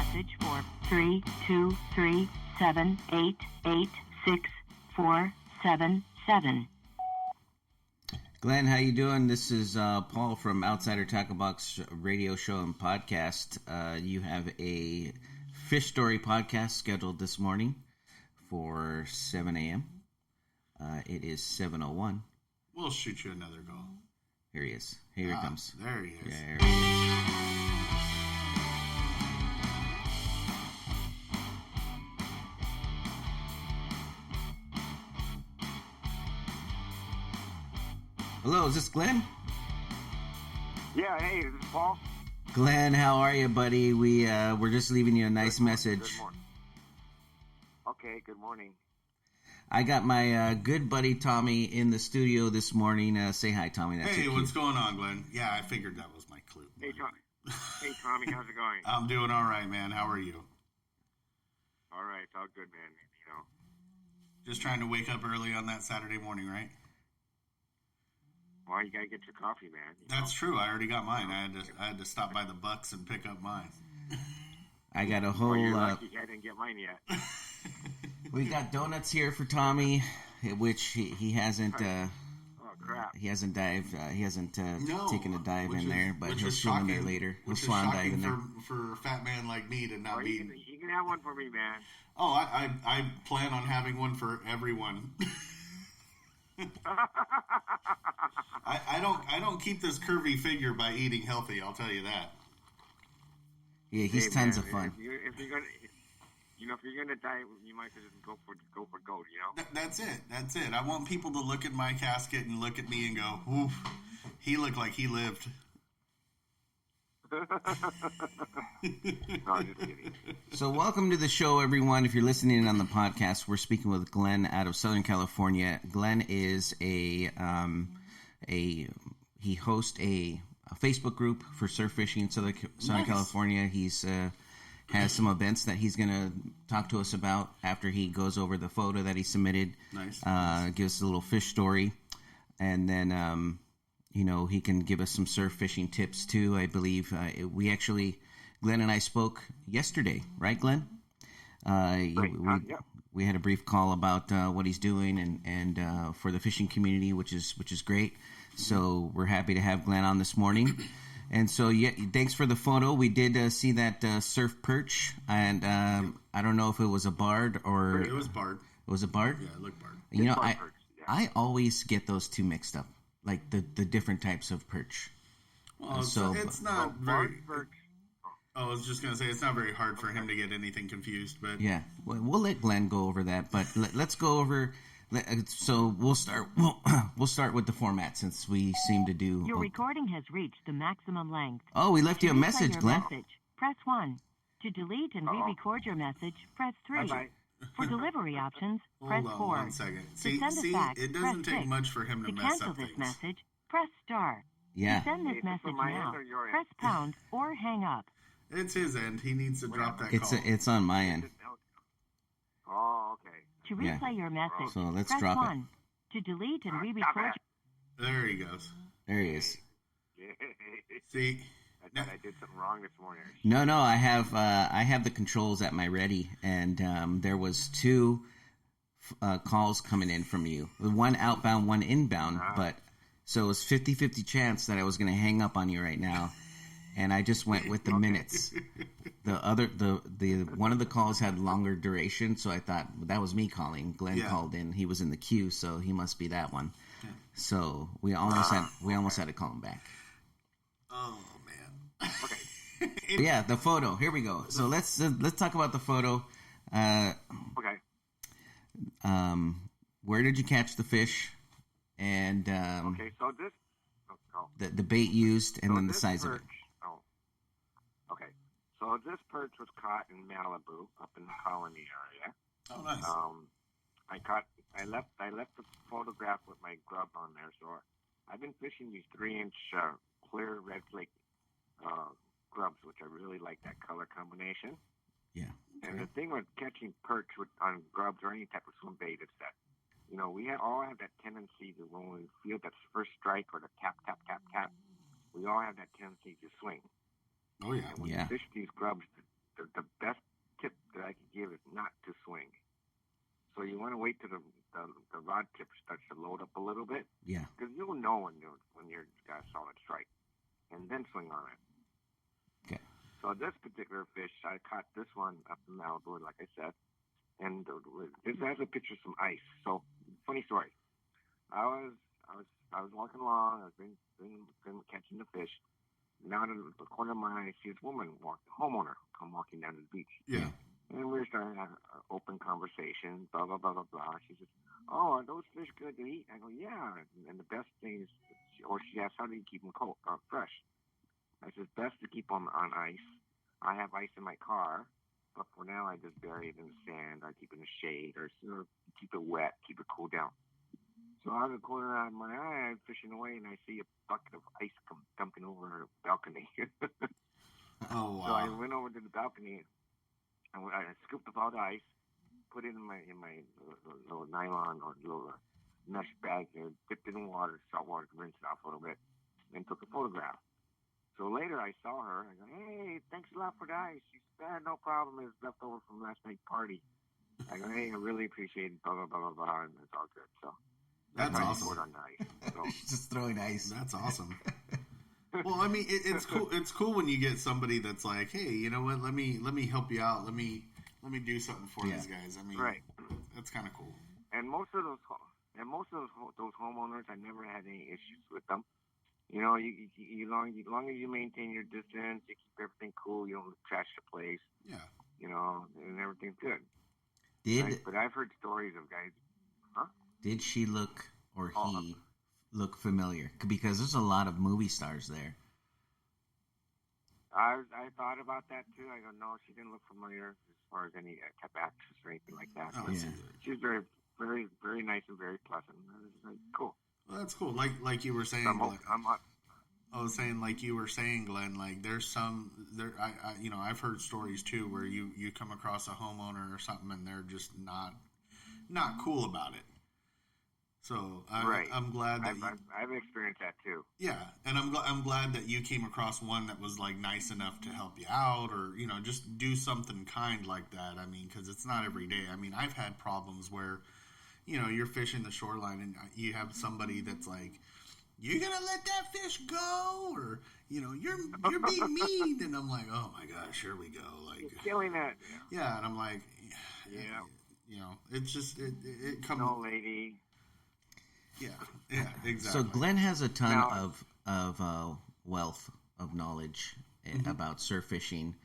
message for 323-788-86477. Glenn, how you doing? This is Paul from Outsider Tackle Box radio show and podcast. You have a fish story podcast scheduled this morning for 7 a.m. It is 7:01. We'll shoot you another go. Here he is. Here he comes. There he is. Yeah, here he is. Hello, is this Glenn? Yeah, hey, this is Paul. Glenn, how are you, buddy? We're just leaving you a nice message. Good morning. Okay, good morning. I got my good buddy Tommy in the studio this morning. Say hi, Tommy. That's Hey, what's going on, Glenn? Yeah, I figured that was my clue. Hey, Tommy. Hey, Tommy, how's it going? I'm doing all right, man. How are you? All right, all good, man. You know, Just trying to wake up early on that Saturday morning, right? well, you gotta get your coffee, man. That's true. I already got mine. I had to stop by the Bucks and pick up mine. I got a whole. Well, you're lucky I didn't get mine yet. We got donuts here for Tommy, which he hasn't. Oh crap! He hasn't dived. He hasn't taken a dive in there, but he'll is swim in there shocking, later. He'll which is swan dive shocking in there. for a fat man like me to not Well, be. you can have one for me, man. Oh, I plan on having one for everyone. I don't keep this curvy figure by eating healthy. I'll tell you that. Yeah, he's tons of fun. If you're gonna, if you're gonna die, you might just go for gold. You know. That's it. I want people to look at my casket and look at me and go, "Oof, he looked like he lived." No, just kidding. So welcome to the show, everyone. If you're listening on the podcast, we're speaking with Glenn out of Southern California. Glenn is he hosts a Facebook group for surf fishing in Southern Nice. California. He's has some events that he's going to talk to us about after he goes over the photo that he submitted. Nice. Gives us a little fish story, and then he can give us some surf fishing tips too. I believe Glenn and I spoke yesterday, right, Glenn? We had a brief call about what he's doing and for the fishing community, which is great. So we're happy to have Glenn on this morning. And so, yeah, thanks for the photo. We did see that surf perch, and I don't know if it was a barred or... It was barred. It was a barred? Yeah, it looked barred. I always get those two mixed up, like the different types of perch. Well, it's not very... I was just going to say, it's not very hard for him to get anything confused, but... Yeah, we'll let Glenn go over that, but let's go over... So we'll start with the format since we seem to do... Your recording has reached the maximum length. Oh, we left you a message, Glenn. Press 1. To delete and re-record your message, press 3. Bye-bye. For delivery options, press 4. Hold on 1 second. To send a fax, it doesn't press take 6. much for him to To mess cancel up this things. message, press star. Yeah. To send this Is it message from my now, end or your end? press pound or hang up. It's his end. He needs to drop that It's call. it's on my end. Oh, okay. To replay your message, So let's press drop 1. To delete and re-record... There he goes. There he is. See? I thought I did something wrong this morning. No, I have the controls at my ready, and there was two calls coming in from you. One outbound, one inbound, but so it was 50-50 chance that I was going to hang up on you right now, and I just went with the minutes. The one of the calls had longer duration, so I thought that was me calling. Glenn called in; he was in the queue, so he must be that one. Yeah. So we almost had to call him back. Oh man. Okay. Yeah, the photo. Here we go. So let's talk about the photo. Okay. Where did you catch the fish? And Okay, so this... the bait used, and So then the this size of it. perch- Oh, okay. So this perch was caught in Malibu, up in the Colony area. Oh, nice. I left the photograph with my grub on there. So I've been fishing these 3-inch clear red flake grubs, which I really like that color combination. Yeah. And the thing with catching perch on grubs or any type of swim bait is that, we all have that tendency to, when we feel that first strike or the tap, tap, tap, tap, we all have that tendency to swing. Oh, yeah. And when Yeah. you fish these grubs, the best tip that I could give is not to swing. So you want to wait till the rod tip starts to load up a little bit. Yeah. Because you'll know when you're got a solid strike, and then swing on it. Okay. So this particular fish, I caught this one up in Malibu, like I said, and this has a picture of some ice. So funny story. I was walking along. I've been catching the fish. Now in the corner of my eye, I see this woman homeowner come walking down to the beach. Yeah. And we were starting to have an open conversation, blah, blah, blah, blah, blah. She says, "Oh, are those fish good to eat?" I go, "Yeah." And the best thing is, she asked, "How do you keep them cold, fresh?" I said, "Best to keep them on ice. I have ice in my car, but for now I just bury it in the sand. I keep it in the shade or keep it wet, keep it cool down." So out of the corner of my eye, I'm fishing away, and I see a bucket of ice come dumping over her balcony. Oh, wow. So I went over to the balcony, and I scooped up all the ice, put it in my little nylon or little mesh bag, and dipped it in water, salt water, rinsed it off a little bit, and took a photograph. So later I saw her. I go, "Hey, thanks a lot for the ice." She said, "No problem. It's left over from last night's party." I go, "Hey, I really appreciate it, blah, blah, blah, blah, blah," and it's all good. So that's awesome. On the ice. So. Just throwing ice. That's awesome. Well, I mean, it's cool. It's cool when you get somebody that's like, "Hey, you know what? Let me help you out. Let me do something for these guys." I mean, right. That's kind of cool. And most of those homeowners, I never had any issues with them. You know, you long as you maintain your distance, you keep everything cool, you don't trash the place. Yeah. You know, and everything's good. But I've heard stories of guys. Huh? Did she look or he look familiar? Because there's a lot of movie stars there. I thought about that too. I go, no, she didn't look familiar as far as any type of actress or anything like that. Oh, yeah. She was very, very, very nice and very pleasant. It was like, cool. Well, that's cool. Like you were saying. I was saying, like you were saying, Glenn. Like there's I've heard stories too where you come across a homeowner or something and they're just not cool about it. So I'm glad that I've experienced that too. Yeah, and I'm glad that you came across one that was like nice enough to help you out, or just do something kind like that. I mean, because it's not every day. I mean, I've had problems where you're fishing the shoreline and you have somebody that's like, "You're gonna let that fish go," or you're being mean, and I'm like, "Oh my gosh, here we go!" Like you're killing it. Yeah, and I'm like, yeah. It's just it comes. No, lady. Yeah, exactly. So Glenn has a ton of wealth of knowledge about surf fishing,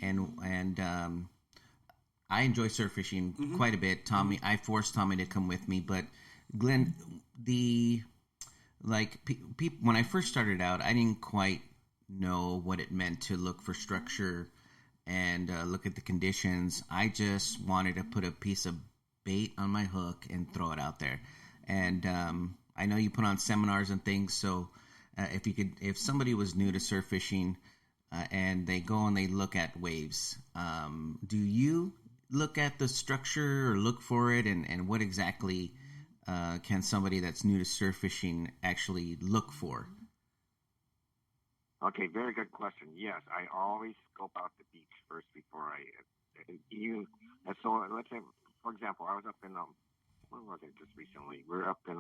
and I enjoy surf fishing quite a bit. Tommy, I forced Tommy to come with me, but Glenn, when I first started out, I didn't quite know what it meant to look for structure and look at the conditions. I just wanted to put a piece of bait on my hook and throw it out there. And I know you put on seminars and things, so if somebody was new to surf fishing and they go and they look at waves, do you look at the structure or look for it, and what exactly can somebody that's new to surf fishing actually look for? Okay, very good question. Yes, I always scope out the beach first before so let's say, for example, I was up in where was it just recently? We're up in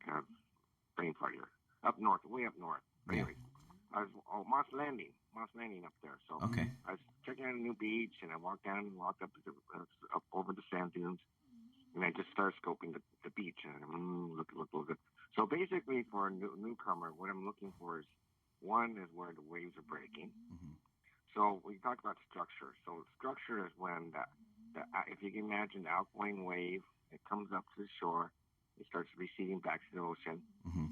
kind of brain fart here. Up north, way up north. But anyways, I was Moss Landing up there. So okay. I was checking out a new beach, and I walked up over the sand dunes, and I just started scoping the beach, and look. So basically, for a newcomer, what I'm looking for is one is where the waves are breaking. Mm-hmm. So we talk about structure. So structure is when if you can imagine the outgoing wave, it comes up to the shore, it starts receding back to the ocean,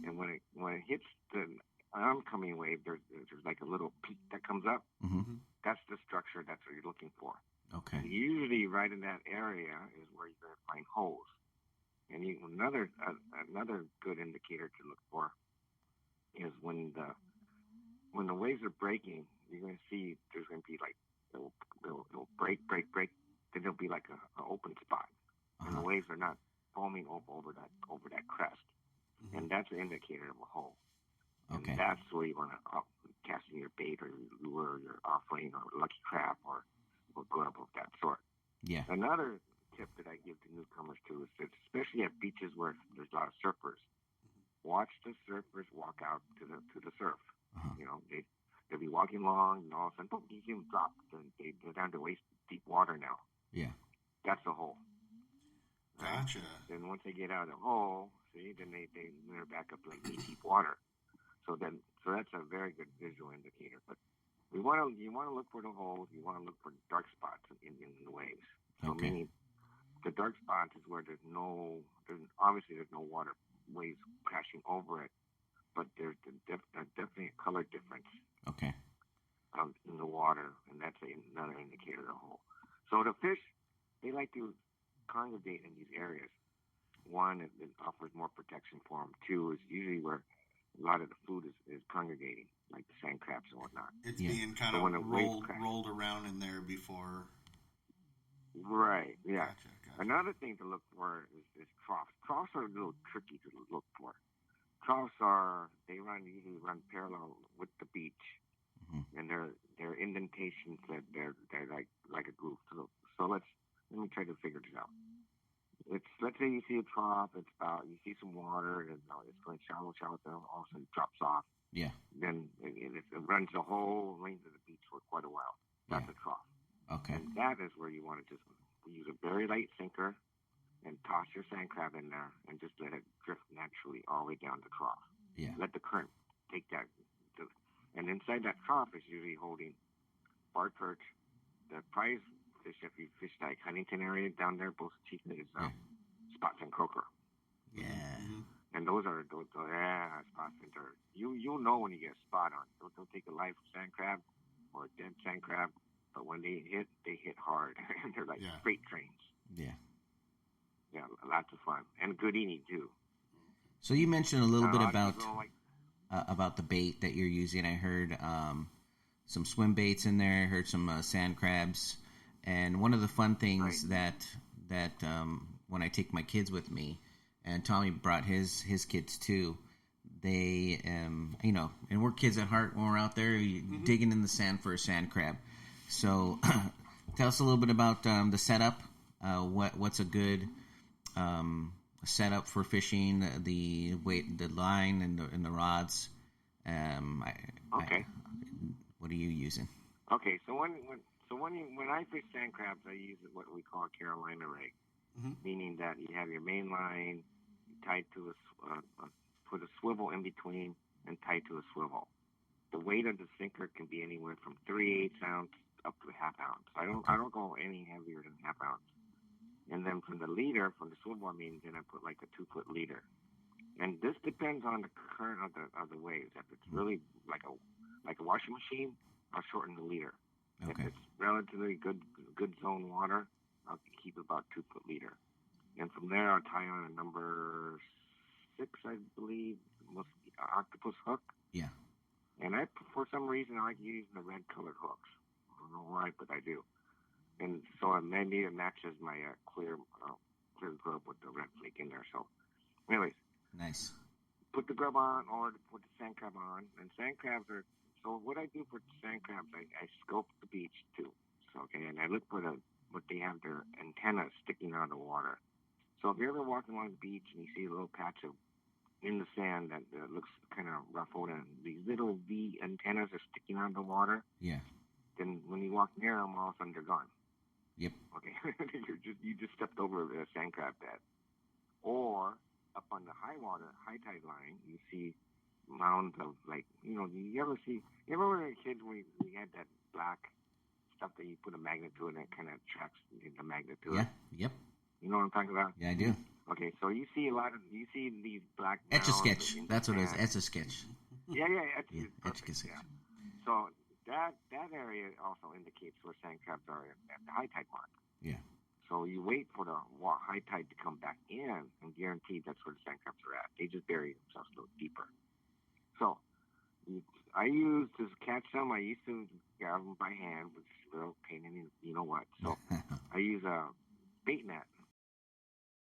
and when it hits the oncoming wave, there's like a little peak that comes up. Mm-hmm. That's the structure. That's what you're looking for. Okay. And usually, right in that area is where you're going to find holes. And another good indicator to look for is when the waves are breaking, you're going to see there's going to be like it'll break, then there'll be like an open spot, and the waves are not foaming over that crest, and that's an indicator of a hole. Okay. And that's where you want to casting your bait or your lure or your offering or lucky crab or grub of that sort. Yeah. Another tip that I give to newcomers too is that, especially at beaches where there's a lot of surfers, watch the surfers walk out to the surf. You know, they'll be walking along, and all of a sudden, boom, you see them drop. They're down to waist deep water now. Yeah. That's the hole. Gotcha. Then once they get out of the hole, see, then they're back up to like knee deep water. So that's a very good visual indicator. But you want to look for the holes. You want to look for dark spots in the waves. So meaning the dark spots is where there's obviously no water waves crashing over it, but there's definitely a color difference. Okay. In the water, and that's another indicator of the hole. So the fish, they like to congregate in these areas. One, it offers more protection for them. Two, is usually where a lot of the food is congregating, like the sand crabs and whatnot. It's being kind of rolled around in there before. Right, yeah. Gotcha. Another thing to look for is troughs. Troughs are a little tricky to look for. Troughs usually run parallel with the beach, and they're indentations that they're like a groove. So let me try to figure this out. Let's say you see a trough. You see some water, and it's going shallow, then all of a sudden it drops off. Yeah. Then it runs the whole length of the beach for quite a while. That's a trough. Okay. And that is where you want to just use a very light sinker and toss your sand crab in there and just let it drift naturally all the way down the trough. Yeah. Let the current take that. And inside that trough is usually holding barred perch. The prize fish, if you fish like Huntington area down there, both cheap is spots and croaker. Yeah. And those spots and dirt. You'll know when you get a spot on. Don't take a live sand crab or a dead sand crab, but when they hit hard. And they're like freight trains. Yeah. Yeah, lots of fun. And good eating, too. So you mentioned a little bit about the bait that you're using. I heard some swim baits in there. I heard some sand crabs. And one of the fun things that when I take my kids with me, and Tommy brought his kids too, they, and we're kids at heart when we're out there digging in the sand for a sand crab. So tell us a little bit about the setup. What's a good setup for fishing, the line and the rods. What are you using? Okay, so when I fish sand crabs, I use what we call a Carolina rig, meaning that you have your main line tied to put a swivel in between and tied to a swivel. The weight of the sinker can be anywhere from 3/8 ounce up to a half ounce. I don't go any heavier than half ounce. And then from the swivel, then I put like a 2-foot leader. And this depends on the current of the waves. If it's really like a washing machine, I'll shorten the leader. Okay. If it's relatively good zone water, I'll keep about 2-foot leader. And from there, I'll tie on a number 6, I believe, octopus hook. Yeah. And for some reason, I like using the red colored hooks. I don't know why, but I do. And so maybe it matches my clear grub with the red flake in there. So, anyways. Nice. Put the grub on or put the sand crab on. And sand crabs are, so what I do for sand crabs, I scope the beach too. So, okay, and I look for what they have their antennas sticking out of the water. So if you're ever walking along the beach and you see a little patch in the sand that looks kind of ruffled and these little V antennas are sticking out of the water. Yeah. Then when you walk near them, all of a sudden they're gone. Yep. Okay. you just stepped over a sand crab bed. Or up on the high tide line, you see mounds of you ever were a kid when we had that black stuff that you put a magnet to it and it kind of attracts the magnet to it? Yep. You know what I'm talking about? Yeah, I do. Okay, so you see these black mounds. Etch-a-sketch. That's what it is. Etch-a-sketch. Yeah. Etch-a-sketch. Yeah. So that area also indicates where sand crabs are at the high tide mark. Yeah. So you wait for the high tide to come back in, and guaranteed that's where the sand crabs are at. They just bury themselves a little deeper. So I used to catch them. I used to grab them by hand, which is a real pain in you know what. So I use a bait net.